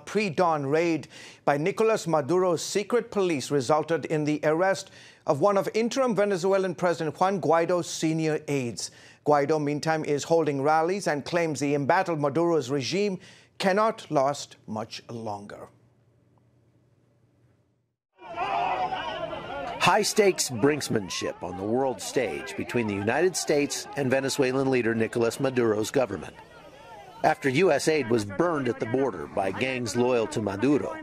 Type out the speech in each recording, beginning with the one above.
pre-dawn raid by Nicolas Maduro's secret police resulted in the arrest of one of interim Venezuelan President Juan Guaido's senior aides. Guaido, meantime, is holding rallies and claims the embattled Maduro's regime cannot last much longer. High-stakes brinksmanship on the world stage between the United States and Venezuelan leader Nicolas Maduro's government. After U.S. aid was burned at the border by gangs loyal to Maduro,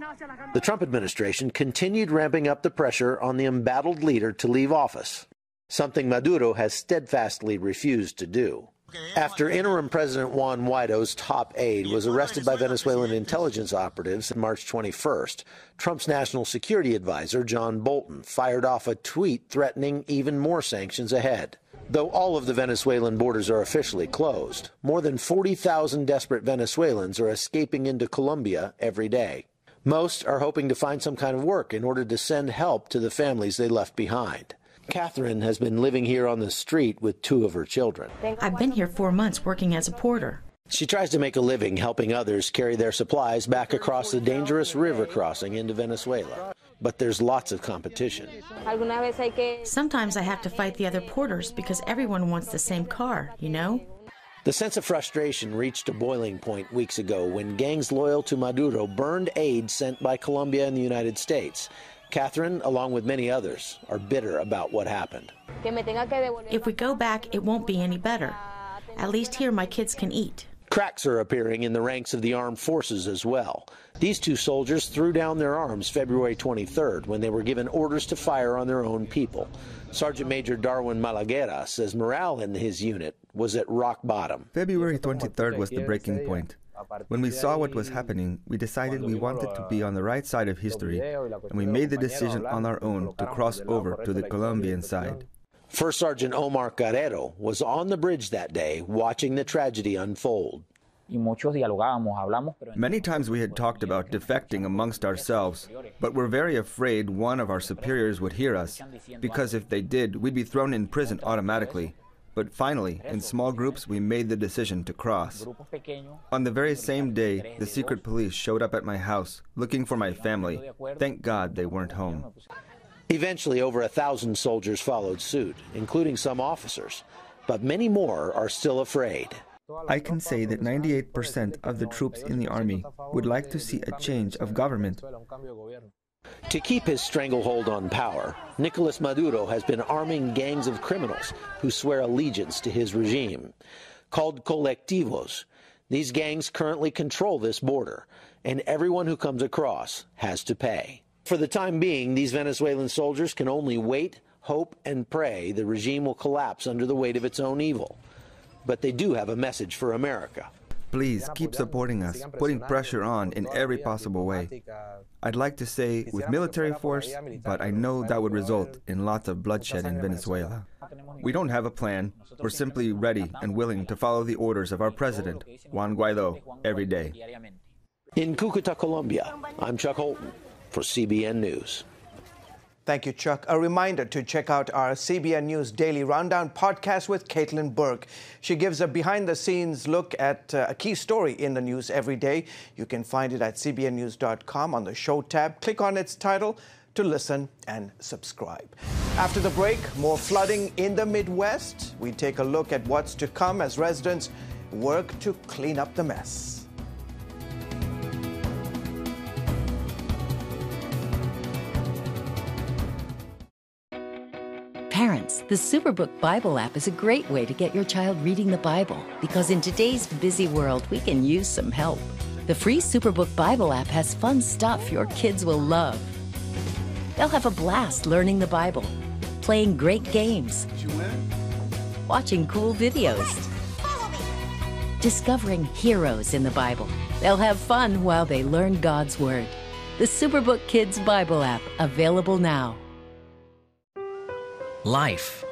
the Trump administration continued ramping up the pressure on the embattled leader to leave office, something Maduro has steadfastly refused to do. After interim President Juan Guaido's top aide was arrested by Venezuelan intelligence operatives on March 21st, Trump's national security advisor, John Bolton, fired off a tweet threatening even more sanctions ahead. Though all of the Venezuelan borders are officially closed, more than 40,000 desperate Venezuelans are escaping into Colombia every day. Most are hoping to find some kind of work in order to send help to the families they left behind. Catherine has been living here on the street with 2 of her children. I've been here 4 months working as a porter. She tries to make a living helping others carry their supplies back across the dangerous river crossing into Venezuela. But there's lots of competition. Sometimes I have to fight the other porters because everyone wants the same car, you know? The sense of frustration reached a boiling point weeks ago when gangs loyal to Maduro burned aid sent by Colombia and the United States. Catherine, along with many others, are bitter about what happened. If we go back, it won't be any better. At least here my kids can eat. Cracks are appearing in the ranks of the armed forces as well. These 2 soldiers threw down their arms February 23rd when they were given orders to fire on their own people. Sergeant Major Darwin Malaguera says morale in his unit was at rock bottom. February 23rd was the breaking point. When we saw what was happening, we decided we wanted to be on the right side of history, and we made the decision on our own to cross over to the Colombian side. First Sergeant Omar Carrero was on the bridge that day watching the tragedy unfold. Many times we had talked about defecting amongst ourselves, but we're very afraid one of our superiors would hear us, because if they did, we'd be thrown in prison automatically. But finally, in small groups, we made the decision to cross. On the very same day, the secret police showed up at my house, looking for my family. Thank God they weren't home. Eventually, over 1,000 soldiers followed suit, including some officers. But many more are still afraid. I can say that 98% of the troops in the army would like to see a change of government. To keep his stranglehold on power, Nicolas Maduro has been arming gangs of criminals who swear allegiance to his regime. Called colectivos, these gangs currently control this border, and everyone who comes across has to pay. For the time being, these Venezuelan soldiers can only wait, hope, and pray the regime will collapse under the weight of its own evil. But they do have a message for America. Please keep supporting us, putting pressure on in every possible way. I'd like to say with military force, but I know that would result in lots of bloodshed in Venezuela. We don't have a plan. We're simply ready and willing to follow the orders of our president, Juan Guaido, every day. In Cúcuta, Colombia, I'm Chuck Holton for CBN News. Thank you, Chuck. A reminder to check out our CBN News Daily Rundown podcast with Caitlin Burke. She gives a behind-the-scenes look at a key story in the news every day. You can find it at cbnnews.com on the show tab. Click on its title to listen and subscribe. After the break, more flooding in the Midwest. We take a look at what's to come as residents work to clean up the mess. Parents, the Superbook Bible app is a great way to get your child reading the Bible because in today's busy world, we can use some help. The free Superbook Bible app has fun stuff your kids will love. They'll have a blast learning the Bible, playing great games, watching cool videos, discovering heroes in the Bible. They'll have fun while they learn God's Word. The Superbook Kids Bible app, available now. Life.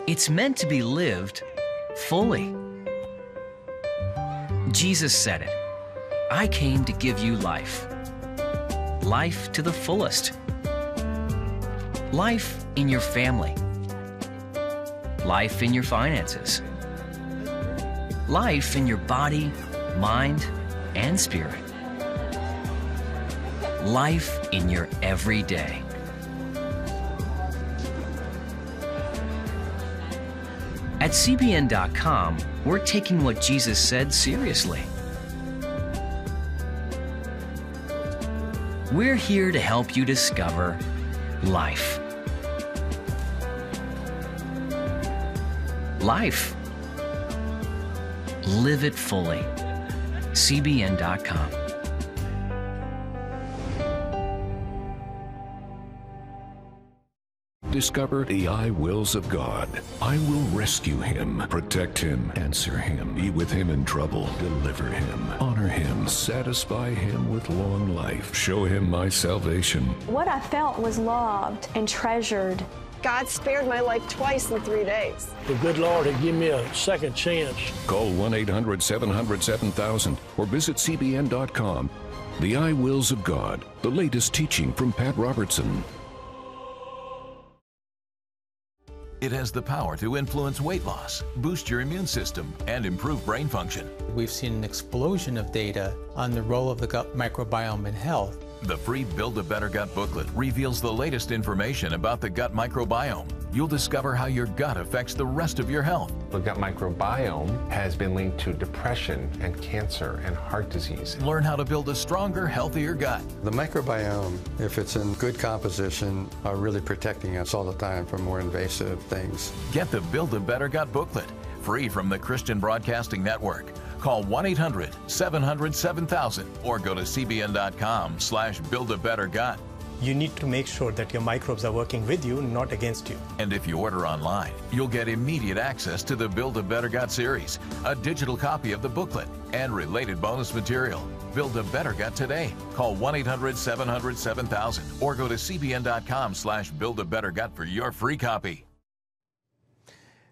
It's meant to be lived fully. Jesus said it. I came to give you life. Life to the fullest. Life in your family. Life in your finances. Life in your body, mind, and spirit. life in your everyday. At CBN.com, we're taking what Jesus said seriously. We're here to help you discover life. Life. Live it fully. CBN.com. Discover the I wills of God. I will rescue him, protect him, answer him, be with him in trouble, deliver him, honor him, satisfy him with long life, show him my salvation. What I felt was loved and treasured. God spared my life twice in 3 days. The good Lord had given me a second chance. Call 1-800-700-7000 or visit CBN.com. The I Wills of God, the latest teaching from Pat Robertson. It has the power to influence weight loss, boost your immune system, and improve brain function. We've seen an explosion of data on the role of the gut microbiome in health. The free Build a Better Gut booklet reveals the latest information about the gut microbiome. You'll discover how your gut affects the rest of your health. The gut microbiome has been linked to depression and cancer and heart disease. Learn how to build a stronger, healthier gut. The microbiome, if it's in good composition, are really protecting us all the time from more invasive things. Get the Build a Better Gut booklet, free from the Christian Broadcasting Network. Call 1-800-700-7000 or go to cbn.com/buildabettergut. You need to make sure that your microbes are working with you, not against you. And if you order online, you'll get immediate access to the Build a Better Gut series, a digital copy of the booklet, and related bonus material. Build a Better Gut today. Call 1-800-700-7000 or go to cbn.com/buildabettergut for your free copy.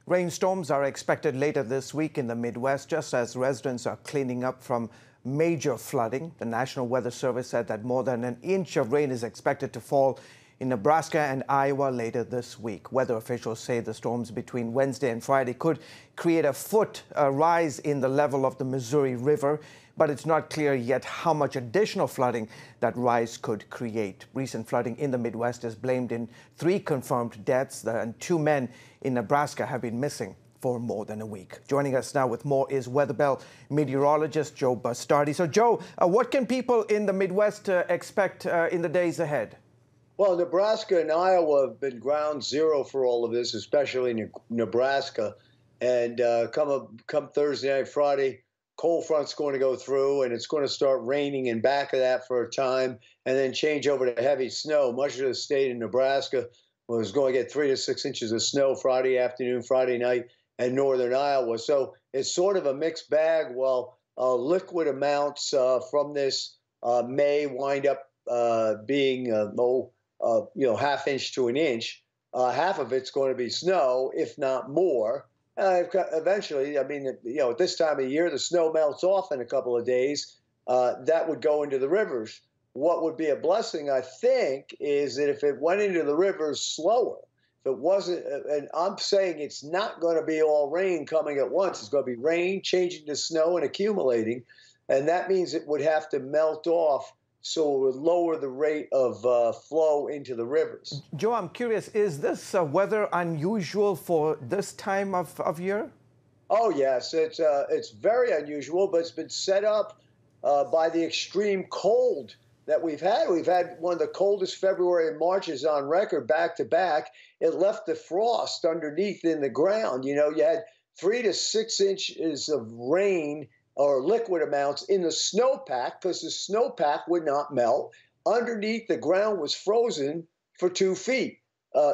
Rainstorms are expected later this week in the Midwest, just as residents are cleaning up from major flooding. The National Weather Service said that more than an inch of rain is expected to fall in Nebraska and Iowa later this week. Weather officials say the storms between Wednesday and Friday could create a foot rise in the level of the Missouri River, but it's not clear yet how much additional flooding that rise could create. Recent flooding in the Midwest is blamed in 3 confirmed deaths, and 2 men in Nebraska have been missing for more than a week. Joining us now with more is Weather Bell meteorologist Joe Bastardi. So Joe, what can people in the Midwest expect in the days ahead? Well, Nebraska and Iowa have been ground zero for all of this, especially Nebraska. And come Thursday night, Friday, cold front's going to go through, and it's going to start raining in back of that for a time, and then change over to heavy snow. Much of the state of Nebraska was going to get 3 to 6 inches of snow Friday afternoon, Friday night, and northern Iowa. So it's sort of a mixed bag. While liquid amounts from this may wind up being half inch to an inch. Half of it's going to be snow, if not more. Eventually, I mean, at this time of year, the snow melts off in a couple of days. That would go into the rivers. What would be a blessing, I think, is that if it went into the rivers slower, if it wasn't, and I'm saying it's not going to be all rain coming at once. It's going to be rain changing to snow and accumulating, and that means it would have to melt off, so it would lower the rate of flow into the rivers. Joe, I'm curious, is this weather unusual for this time of year? Oh, yes. It's very unusual, but it's been set up by the extreme cold that we've had. We've had one of the coldest February and Marches on record back to back. It left the frost underneath in the ground. You had 3 to 6 inches of rain or liquid amounts in the snowpack because the snowpack would not melt. Underneath, the ground was frozen for 2 feet.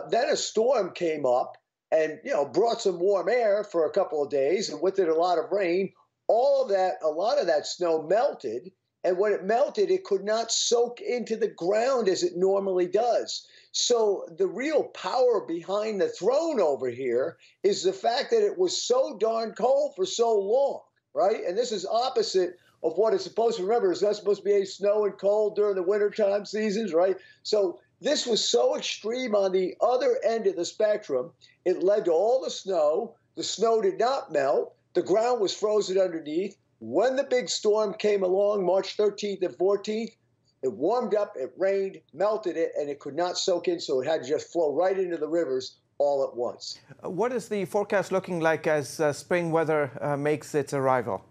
Then a storm came up and, brought some warm air for a couple of days, and with it a lot of rain. A lot of that snow melted, and when it melted, it could not soak into the ground as it normally does. So the real power behind the throne over here is the fact that it was so darn cold for so long. Right? And this is opposite of what it's supposed to. Remember, it's not supposed to be snow and cold during the wintertime seasons, right? So this was so extreme on the other end of the spectrum, it led to all the snow. The snow did not melt. The ground was frozen underneath. When the big storm came along, March 13th and 14th, It warmed up, it rained, melted it, and it could not soak in, so it had to just flow right into the rivers all at once. What is the forecast looking like as spring weather makes its arrival?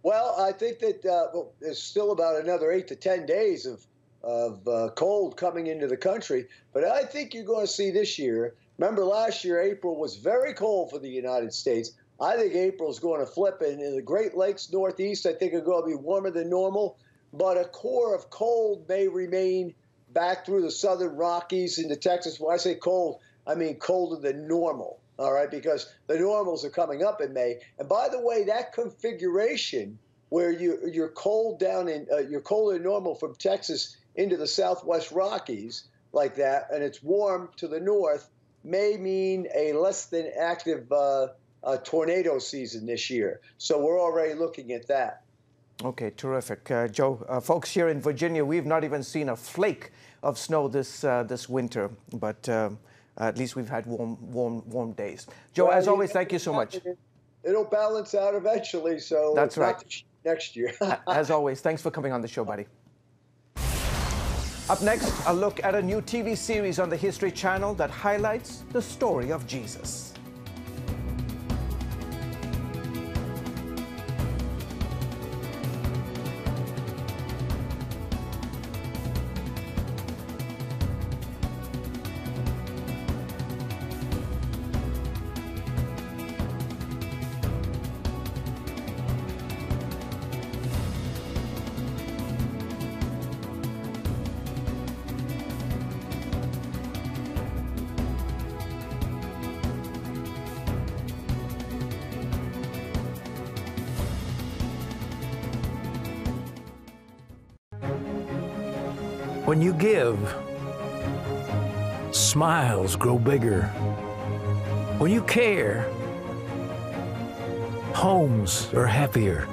Well, I think that there's still about another 8 to 10 days of cold coming into the country. But I think you're going to see this year, remember last year, April was very cold for the United States. I think April's going to flip, and in the Great Lakes Northeast, I think it's going to be warmer than normal. But a core of cold may remain back through the southern Rockies into Texas. When I say cold, I mean colder than normal, all right, because the normals are coming up in May. And by the way, that configuration where you're cold down in, you're colder than normal from Texas into the southwest Rockies like that, and it's warm to the north, may mean a less than active tornado season this year. So we're already looking at that. Okay, terrific. Joe, folks here in Virginia, we've not even seen a flake of snow this winter, but at least we've had warm days. Joe, as always, thank you so much. It'll balance out eventually, so that's right. Next year. As always, thanks for coming on the show, buddy. Up next, a look at a new TV series on the History Channel that highlights the story of Jesus. When you give, smiles grow bigger. When you care, homes are happier.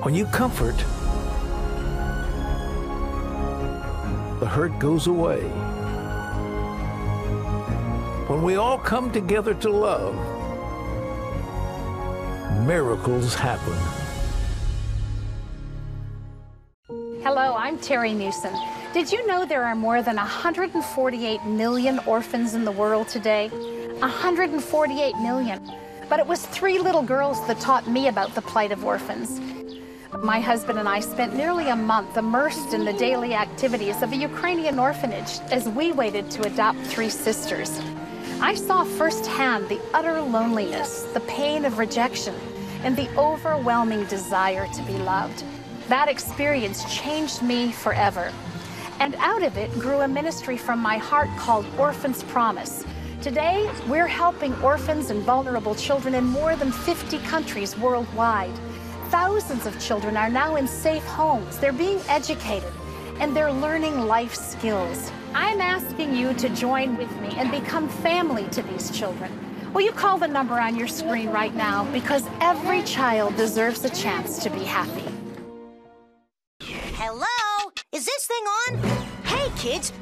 When you comfort, the hurt goes away. When we all come together to love, miracles happen. Hello, I'm Terry Newsom. Did you know there are more than 148 million orphans in the world today? 148 million. But it was 3 little girls that taught me about the plight of orphans. My husband and I spent nearly a month immersed in the daily activities of a Ukrainian orphanage as we waited to adopt 3 sisters. I saw firsthand the utter loneliness, the pain of rejection, and the overwhelming desire to be loved. That experience changed me forever. And out of it grew a ministry from my heart called Orphans Promise. Today, we're helping orphans and vulnerable children in more than 50 countries worldwide. Thousands of children are now in safe homes. They're being educated, and they're learning life skills. I'm asking you to join with me and become family to these children. Will you call the number on your screen right now? Because every child deserves a chance to be happy. Hello? Is this thing on? Hey, kids,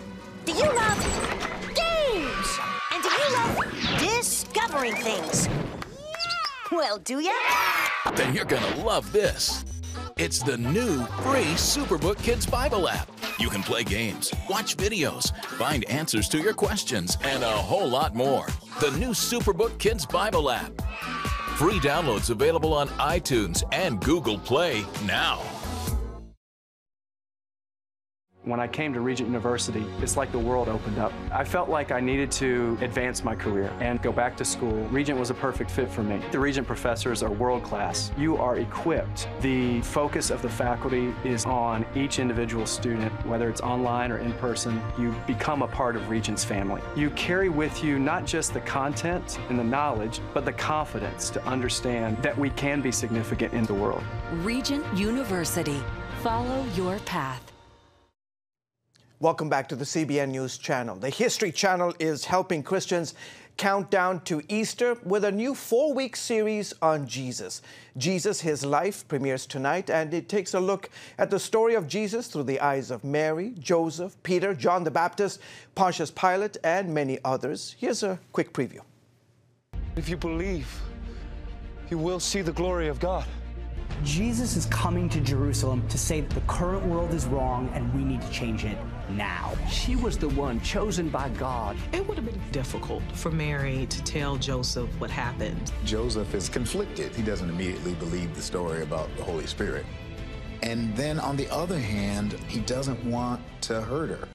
do you love games? And do you love discovering things? Well, do ya? Then you're gonna love this. It's the new free Superbook Kids Bible app. You can play games, watch videos, find answers to your questions, and a whole lot more. The new Superbook Kids Bible app. Free downloads available on iTunes and Google Play now. When I came to Regent University, it's like the world opened up. I felt like I needed to advance my career and go back to school. Regent was a perfect fit for me. The Regent professors are world class. You are equipped. The focus of the faculty is on each individual student, whether it's online or in person. You become a part of Regent's family. You carry with you not just the content and the knowledge, but the confidence to understand that we can be significant in the world. Regent University. Follow your path. Welcome back to the CBN News Channel. The History Channel is helping Christians count down to Easter with a new 4-week series on Jesus. Jesus, His Life premieres tonight, and it takes a look at the story of Jesus through the eyes of Mary, Joseph, Peter, John the Baptist, Pontius Pilate, and many others. Here's a quick preview. If you believe, you will see the glory of God. Jesus is coming to Jerusalem to say that the current world is wrong and we need to change it now. She was the one chosen by God. It would have been difficult for Mary to tell Joseph what happened. Joseph is conflicted. He doesn't immediately believe the story about the Holy Spirit. And then on the other hand, he doesn't want to hurt her.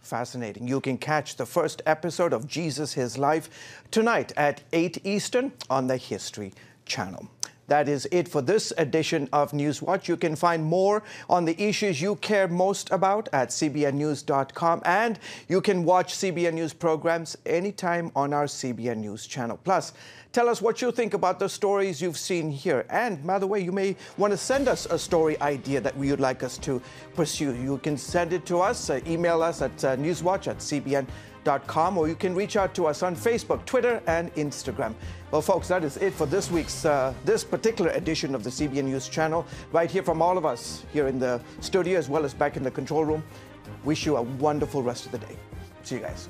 Fascinating. You can catch the first episode of Jesus, His Life tonight at 8 Eastern on the History Channel. That is it for this edition of Newswatch. You can find more on the issues you care most about at cbnnews.com, and you can watch CBN News programs anytime on our CBN News channel. Plus, tell us what you think about the stories you've seen here. And by the way, you may want to send us a story idea that you'd like us to pursue. You can send it to us, email us at newswatch@cbn.com, or you can reach out to us on Facebook, Twitter, and Instagram. Well, folks, that is it for this week's, this particular edition of the CBN News channel. Right here from all of us here in the studio, as well as back in the control room. Wish you a wonderful rest of the day. See you guys.